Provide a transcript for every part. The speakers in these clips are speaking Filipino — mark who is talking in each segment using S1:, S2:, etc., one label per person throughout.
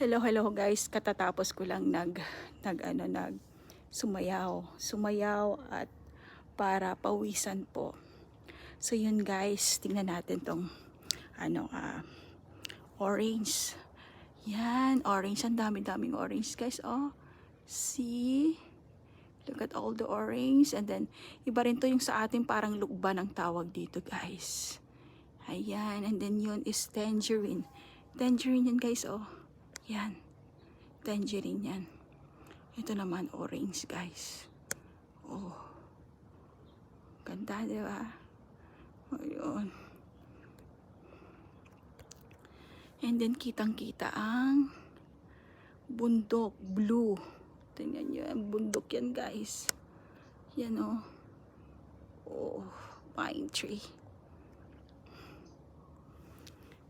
S1: Hello guys, katatapos ko lang nag sumayaw at para pawisan po. So yun guys, tingnan natin tong orange. Yan, orange, ang dami-daming orange guys. Oh, see? Look at all the orange. And then iba rin to yung sa atin, parang lukban ang tawag dito guys. Ayan, and then yun is tangerine. Tangerine yan guys, oh. Yan. Tangerine yan. Ito naman orange guys. Oh. Ganda, di ba? Ayun. And then kitang-kita ang bundok blue. Tingnan nyo, ang bundok yan guys. Yan oh. Oh, pine tree.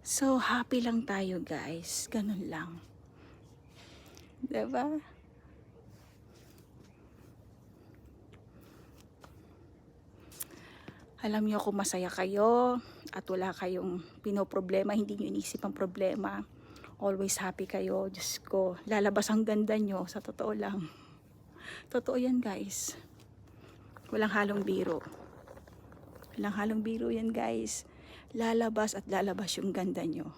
S1: So happy lang tayo guys. Ganun lang. Diba? Alam niyo kung masaya kayo at wala kayong pinoproblema, hindi niyo inisip ang problema. Always happy kayo. Diyos ko, lalabas ang ganda niyo, sa totoo lang. Totoo yan guys. Walang halong biro. Walang halong biro yan guys. Lalabas at lalabas yung ganda niyo.